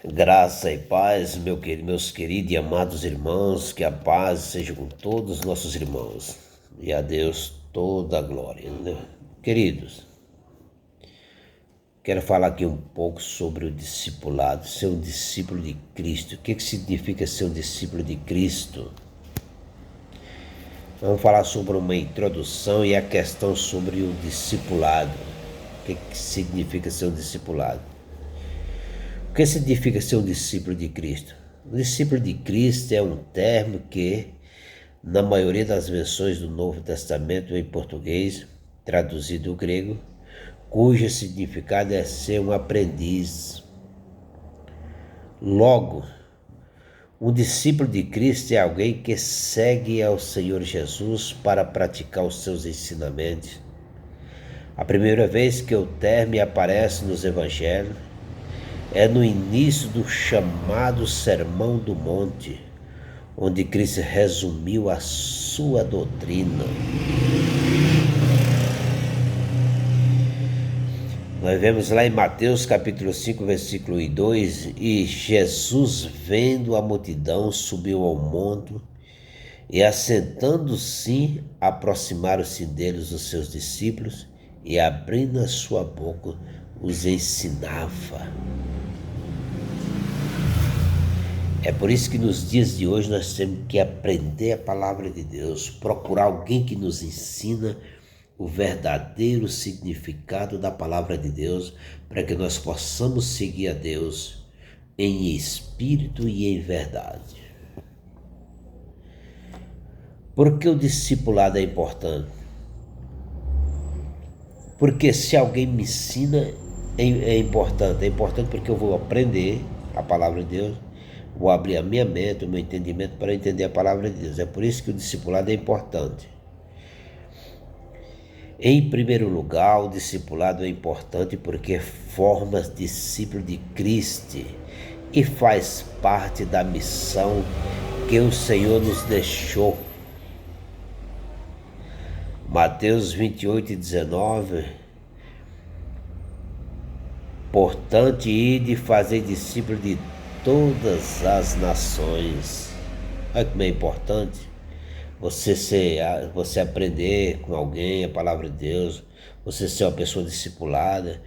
Graça e paz, meus queridos e amados irmãos, que a paz seja com todos os nossos irmãos e a Deus toda a glória. Queridos, quero falar aqui um pouco sobre o discipulado, ser um discípulo de Cristo. O que significa ser um discípulo de Cristo? Vamos falar sobre uma introdução e a questão sobre o discipulado. O que significa ser um discipulado? O que significa ser um discípulo de Cristo? O discípulo de Cristo é um termo que, na maioria das versões do Novo Testamento em português, traduzido do grego, cujo significado é ser um aprendiz. Logo, um discípulo de Cristo é alguém que segue ao Senhor Jesus para praticar os seus ensinamentos. A primeira vez que o termo aparece nos evangelhos é no início do chamado Sermão do Monte, onde Cristo resumiu a sua doutrina. Nós vemos lá em Mateus capítulo 5, versículo 1 e 2, e Jesus, vendo a multidão, subiu ao monte, e assentando-se, aproximaram-se deles os seus discípulos, e abrindo a sua boca, os ensinava. É por isso que nos dias de hoje nós temos que aprender a palavra de Deus, procurar alguém que nos ensina o verdadeiro significado da palavra de Deus, para que nós possamos seguir a Deus em espírito e em verdade. Por que o discipulado é importante? Porque se alguém me ensina, é importante. É importante porque eu vou aprender a palavra de Deus, vou abrir a minha mente, o meu entendimento para entender a palavra de Deus. É por isso que o discipulado é importante. Em primeiro lugar, o discipulado é importante porque forma discípulo de Cristo e faz parte da missão que o Senhor nos deixou. Mateus 28, 19. Portanto, ide e fazer discípulo de todas as nações. Olha como é importante você aprender com alguém a palavra de Deus, você ser uma pessoa discipulada,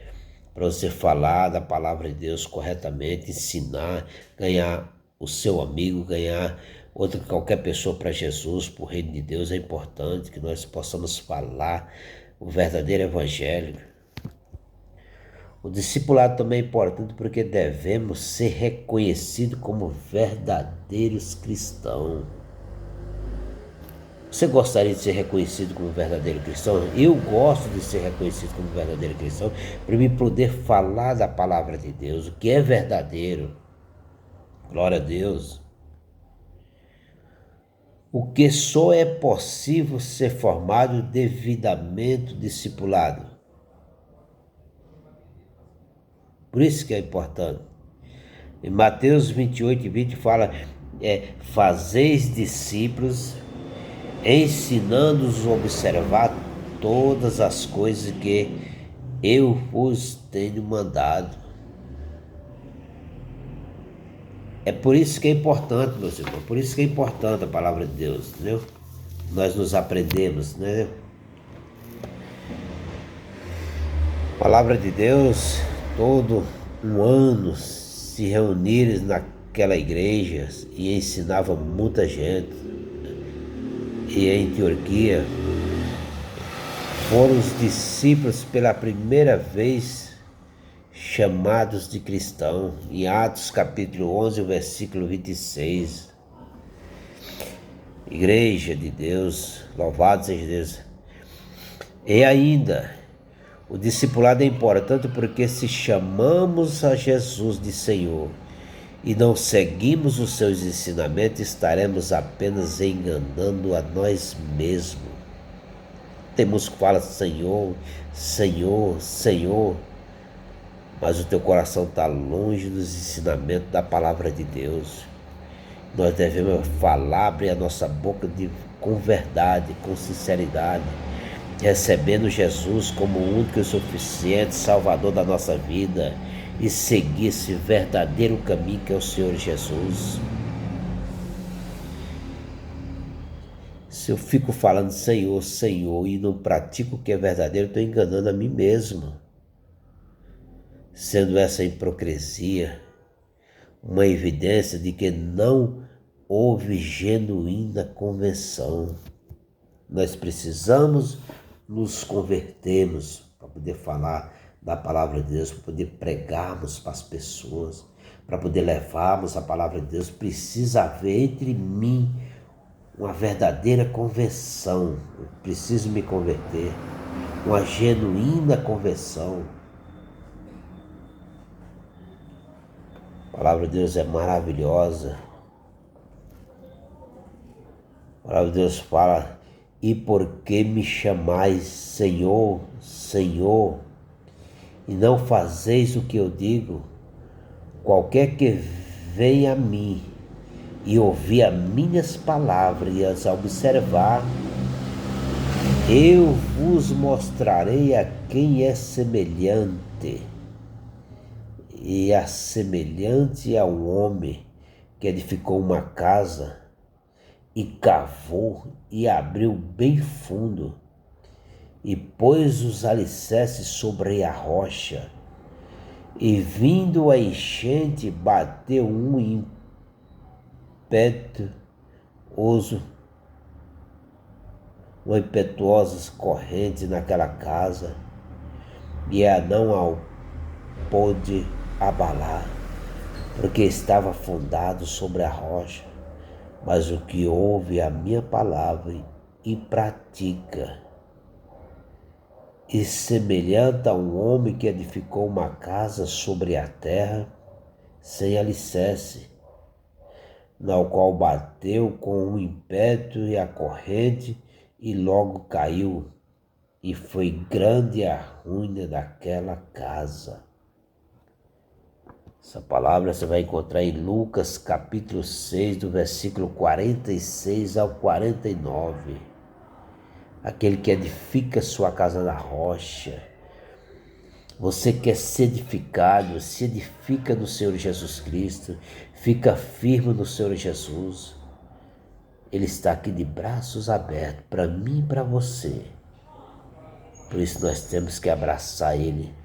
para você falar da palavra de Deus corretamente, ensinar, ganhar o seu amigo, ganhar qualquer pessoa para Jesus, para o reino de Deus. É importante que nós possamos falar o verdadeiro evangelho. O discipulado também é importante porque devemos ser reconhecidos como verdadeiros cristãos. Você gostaria de ser reconhecido como verdadeiro cristão? Eu gosto de ser reconhecido como verdadeiro cristão para me poder falar da palavra de Deus, o que é verdadeiro. Glória a Deus. O que só é possível ser formado devidamente discipulado. Por isso que é importante. Em Mateus 28 e 20 fala, fazeis discípulos, ensinando-os a observar todas as coisas que eu vos tenho mandado. É por isso que é importante, meus irmãos, por isso que é importante a palavra de Deus, entendeu? Nós nos aprendemos, né? A palavra de Deus, todo um ano se reuniram naquela igreja e ensinava muita gente. E em Antioquia foram os discípulos pela primeira vez chamados de cristão, em Atos capítulo 11, versículo 26. Igreja de Deus, louvado seja Deus. E ainda, o discipulado é importante porque se chamamos a Jesus de Senhor e não seguimos os seus ensinamentos, estaremos apenas enganando a nós mesmos. Temos que falar Senhor, Senhor, Senhor, mas o teu coração está longe dos ensinamentos da palavra de Deus. Nós devemos falar, abrir a nossa boca com verdade, com sinceridade, recebendo Jesus como o único e suficiente Salvador da nossa vida, e seguir esse verdadeiro caminho que é o Senhor Jesus. Se eu fico falando Senhor, Senhor e não pratico o que é verdadeiro, estou enganando a mim mesmo. Sendo essa hipocrisia uma evidência de que não houve genuína conversão. Nós precisamos nos convertermos para poder falar da palavra de Deus, para poder pregarmos para as pessoas, para poder levarmos a palavra de Deus. Precisa haver entre mim uma verdadeira conversão. Eu preciso me converter, uma genuína conversão. A palavra de Deus é maravilhosa. A palavra de Deus fala: e por que me chamais Senhor, Senhor, e não fazeis o que eu digo? Qualquer que venha a mim e ouvir as minhas palavras e as observar, eu vos mostrarei a quem é semelhante. E é semelhante a um homem que edificou uma casa e cavou e abriu bem fundo e pôs os alicerces sobre a rocha. E vindo a enchente, bateu um uma impetuosa corrente naquela casa, e ela não a pôde abalar, porque estava fundado sobre a rocha. Mas o que ouve a minha palavra e pratica, e semelhante a um homem que edificou uma casa sobre a terra, sem alicerce, na qual bateu com o ímpeto e a corrente, e logo caiu, e foi grande a ruína daquela casa. Essa palavra você vai encontrar em Lucas capítulo 6, do versículo 46 ao 49. Aquele que edifica sua casa na rocha. Você quer ser edificado, se edifica no Senhor Jesus Cristo, fica firme no Senhor Jesus. Ele está aqui de braços abertos para mim e para você. Por isso nós temos que abraçar Ele.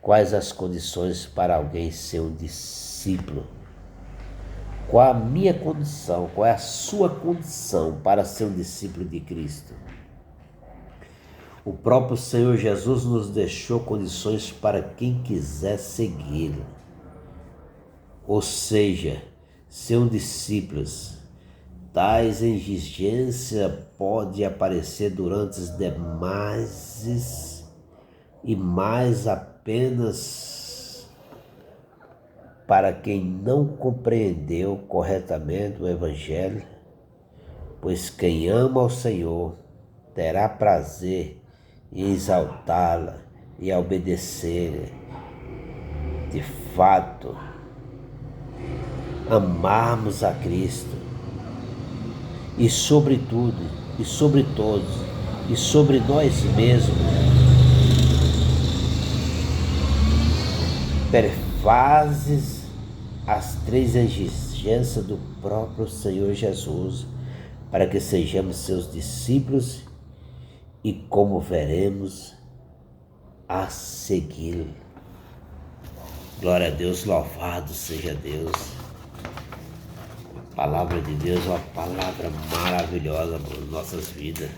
Quais as condições para alguém ser um discípulo? Qual a minha condição? Qual é a sua condição para ser um discípulo de Cristo? O próprio Senhor Jesus nos deixou condições para quem quiser segui-lo. Ou seja, ser um discípulo. Tais exigências podem aparecer durante os demais e mais apenas para quem não compreendeu corretamente o Evangelho, pois quem ama ao Senhor terá prazer em exaltá-la e a obedecer. De fato, amarmos a Cristo e sobre tudo, e sobre todos, e sobre nós mesmos, perfazes as três exigências do próprio Senhor Jesus, para que sejamos seus discípulos e como veremos a segui-lo. Glória a Deus, louvado seja Deus. A palavra de Deus é uma palavra maravilhosa para as nossas vidas.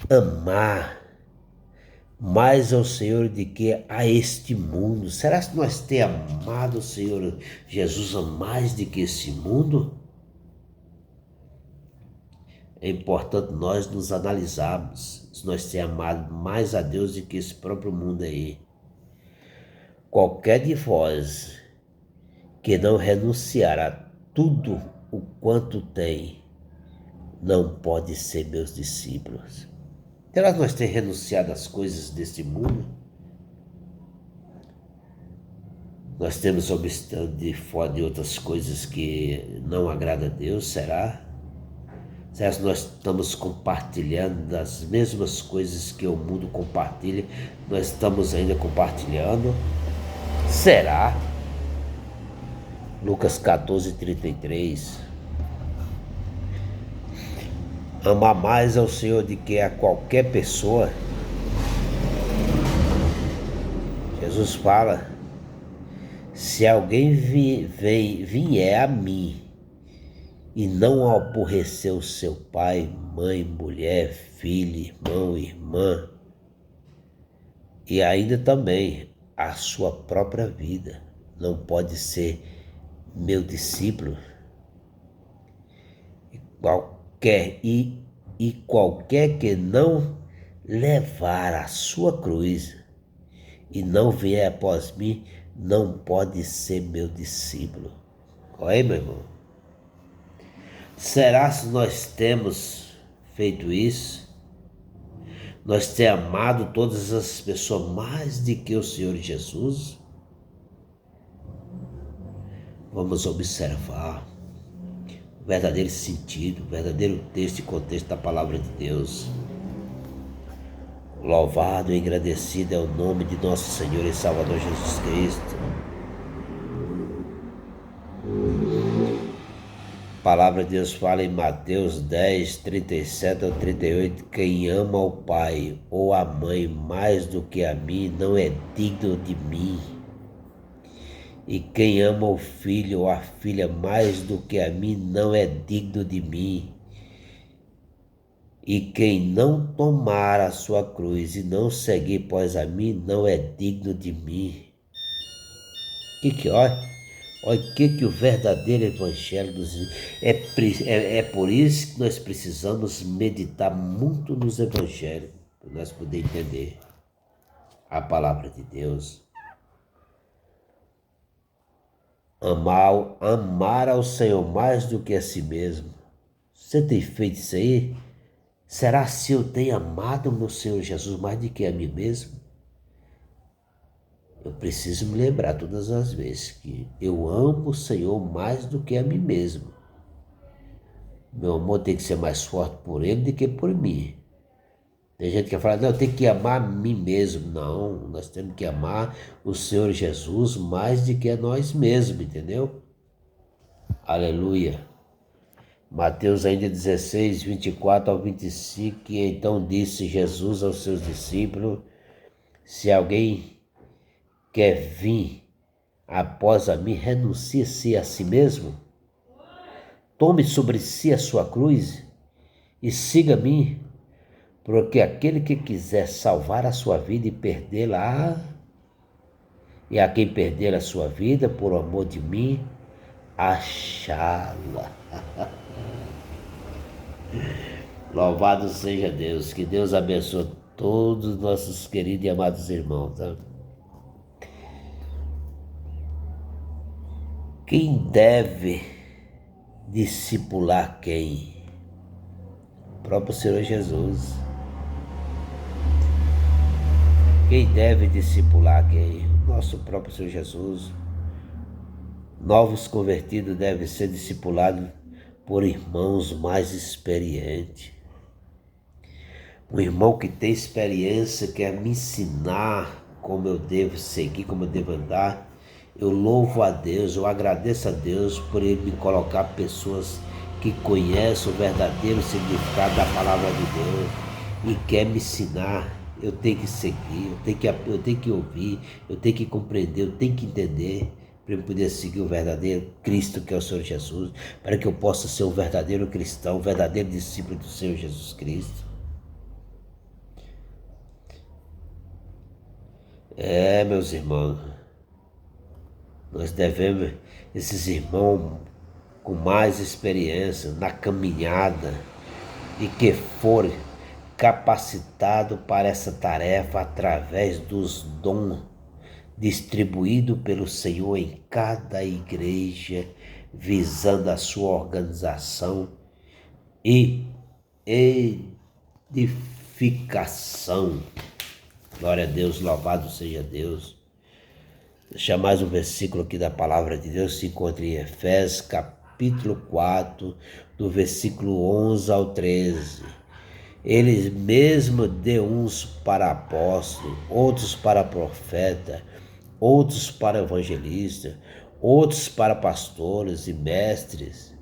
Amar mais ao Senhor do que a este mundo. Será que nós temos amado o Senhor Jesus a mais do que esse mundo? É importante nós nos analisarmos se nós temos amado mais a Deus do que esse próprio mundo aí. Qualquer de vós que não renunciar a tudo o quanto tem, não pode ser meus discípulos. Será que nós temos renunciado às coisas deste mundo? Nós temos obstado de fora de outras coisas que não agradam a Deus, será? Será que nós estamos compartilhando das mesmas coisas que o mundo compartilha? Nós estamos ainda compartilhando? Será? Lucas 14:33. Amar mais ao Senhor do que a qualquer pessoa. Jesus fala: se alguém vier a mim e não aborrecer o seu pai, mãe, mulher, filho, irmão, irmã, e ainda também a sua própria vida, não pode ser meu discípulo. Qualquer que não levar a sua cruz e não vier após mim, não pode ser meu discípulo. Olha aí, meu irmão. Será que nós temos feito isso? Nós temos amado todas as pessoas mais do que o Senhor Jesus? Vamos observar o verdadeiro sentido, o verdadeiro texto e contexto da palavra de Deus. Louvado e agradecido é o nome de nosso Senhor e Salvador Jesus Cristo. A palavra de Deus fala em Mateus 10:37-38, quem ama o pai ou a mãe mais do que a mim não é digno de mim. E quem ama o filho ou a filha mais do que a mim não é digno de mim. E quem não tomar a sua cruz e não seguir após a mim não é digno de mim. Olha o que o verdadeiro evangelho nos diz. É por isso que nós precisamos meditar muito nos evangelhos, para nós poder entender a palavra de Deus. Amar ao Senhor mais do que a si mesmo. Você tem feito isso aí? Será se eu tenho amado o meu Senhor Jesus mais do que a mim mesmo? Eu preciso me lembrar todas as vezes que eu amo o Senhor mais do que a mim mesmo. Meu amor tem que ser mais forte por Ele do que por mim. Tem gente que fala, não, eu tenho que amar a mim mesmo. Não, nós temos que amar o Senhor Jesus mais do que a nós mesmos, entendeu? Aleluia. Mateus ainda 16:24-25, que então disse Jesus aos seus discípulos, se alguém quer vir após a mim, renuncie-se a si mesmo, tome sobre si a sua cruz e siga-me, porque aquele que quiser salvar a sua vida e perdê-la, e a quem perder a sua vida por amor de mim, achá-la. Louvado seja Deus, que Deus abençoe todos os nossos queridos e amados irmãos. Tá? Quem deve discipular quem? O próprio Senhor Jesus. Quem deve discipular quem? Nosso próprio Senhor Jesus. Novos convertidos devem ser discipulados por irmãos mais experientes. Um irmão que tem experiência, quer me ensinar como eu devo seguir, como eu devo andar. Eu louvo a Deus, eu agradeço a Deus por Ele me colocar pessoas que conhecem o verdadeiro significado da palavra de Deus e quer me ensinar. Eu tenho que seguir, eu tenho que ouvir, eu tenho que compreender, eu tenho que entender para eu poder seguir o verdadeiro Cristo que é o Senhor Jesus, para que eu possa ser um verdadeiro cristão, um verdadeiro discípulo do Senhor Jesus Cristo. Meus irmãos, nós devemos, esses irmãos com mais experiência na caminhada e que forem capacitados para essa tarefa através dos dons distribuídos pelo Senhor em cada igreja, visando a sua organização e edificação. Glória a Deus, louvado seja Deus. Deixa mais um versículo aqui da palavra de Deus, se encontra em Efésios capítulo 4, do versículo 11 ao 13. Ele mesmo deu uns para apóstolo, outros para profeta, outros para evangelista, outros para pastores e mestres,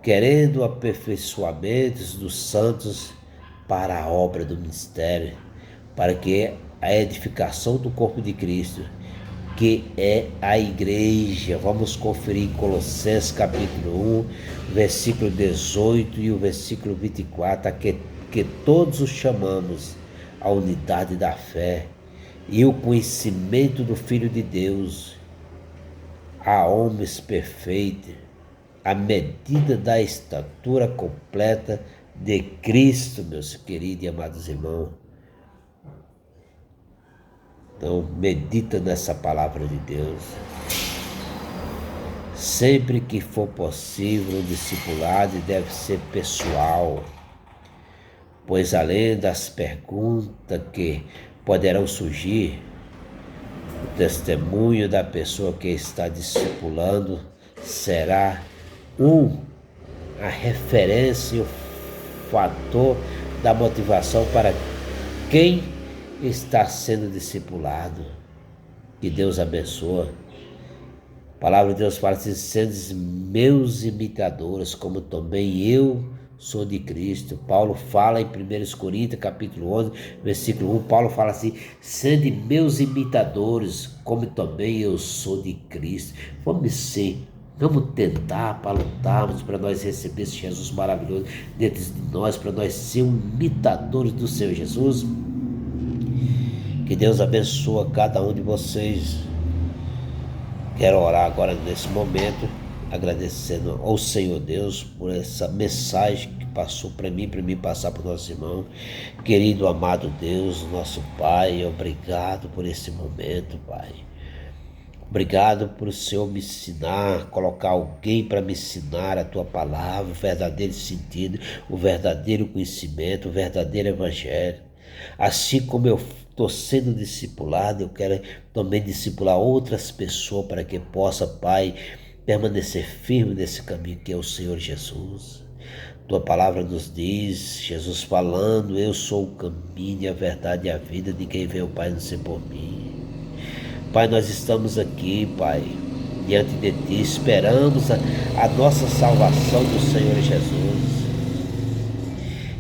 querendo o aperfeiçoamento dos santos para a obra do ministério, para que a edificação do corpo de Cristo, que é a igreja. Vamos conferir em Colossenses capítulo 1, versículo 18 e o versículo 24, que todos os chamamos à unidade da fé e o conhecimento do Filho de Deus, a homens perfeitos, à medida da estatura completa de Cristo, meus queridos e amados irmãos. Então, medita nessa palavra de Deus. Sempre que for possível, o discipulado deve ser pessoal, pois além das perguntas que poderão surgir, o testemunho da pessoa que está discipulando será a referência e o fator da motivação para quem está sendo discipulado. Que Deus abençoe. A palavra de Deus fala assim: sendo meus imitadores, como também eu sou de Cristo. Paulo fala em 1 Coríntios capítulo 11, versículo 1, Paulo fala assim: sendo meus imitadores, como também eu sou de Cristo. Vamos tentar para lutarmos, para nós receber esse Jesus maravilhoso dentro de nós, para nós sermos imitadores do Senhor Jesus. Que Deus abençoe cada um de vocês. Quero orar agora nesse momento, agradecendo ao Senhor Deus por essa mensagem que passou para mim passar para o nosso irmão. Querido, amado Deus, nosso Pai, obrigado por esse momento, Pai. Obrigado por o Senhor me ensinar, colocar alguém para me ensinar a Tua palavra, o verdadeiro sentido, o verdadeiro conhecimento, o verdadeiro evangelho. Assim como eu estou sendo discipulado, eu quero também discipular outras pessoas para que possa, Pai, permanecer firme nesse caminho que é o Senhor Jesus. Tua palavra nos diz, Jesus falando: eu sou o caminho, a verdade e a vida, de quem vem o Pai não ser por mim. Pai, nós estamos aqui, Pai, diante de Ti, esperamos a nossa salvação do Senhor Jesus.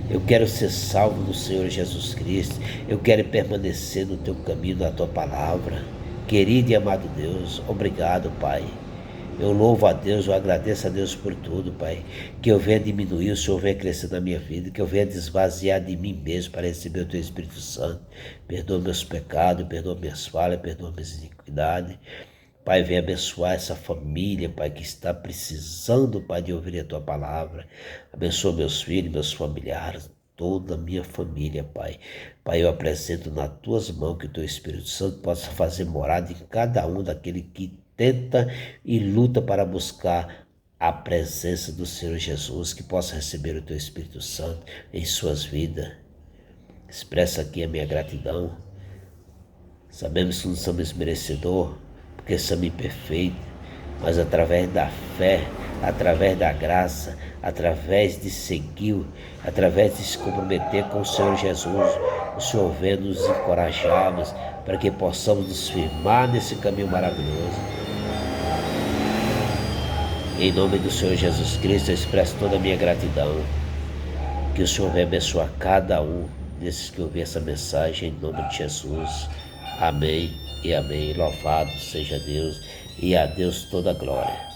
Eu quero ser salvo do Senhor Jesus Cristo. Eu quero permanecer no Teu caminho, na Tua palavra. Querido e amado Deus, obrigado, Pai. Eu louvo a Deus, eu agradeço a Deus por tudo, Pai. Que eu venha diminuir, o Senhor venha crescer na minha vida. Que eu venha desvaziar de mim mesmo para receber o Teu Espírito Santo. Perdoa meus pecados, perdoa minhas falhas, perdoa minhas iniquidades. Pai, venha abençoar essa família, Pai, que está precisando, Pai, de ouvir a Tua palavra. Abençoa meus filhos, meus familiares, toda a minha família, Pai. Pai, eu apresento nas Tuas mãos que o Teu Espírito Santo possa fazer morada em cada um daquele que tenta e luta para buscar a presença do Senhor Jesus, que possa receber o Teu Espírito Santo em suas vidas. Expressa aqui a minha gratidão. Sabemos que não somos merecedores, porque somos imperfeitos, mas através da fé, através da graça, através de seguir, através de se comprometer com o Senhor Jesus, o Senhor vem nos encorajarmos para que possamos nos firmar nesse caminho maravilhoso. Em nome do Senhor Jesus Cristo, eu expresso toda a minha gratidão. Que o Senhor venha abençoar cada um desses que ouvir essa mensagem, em nome de Jesus. Amém e amém. Louvado seja Deus, e a Deus toda a glória.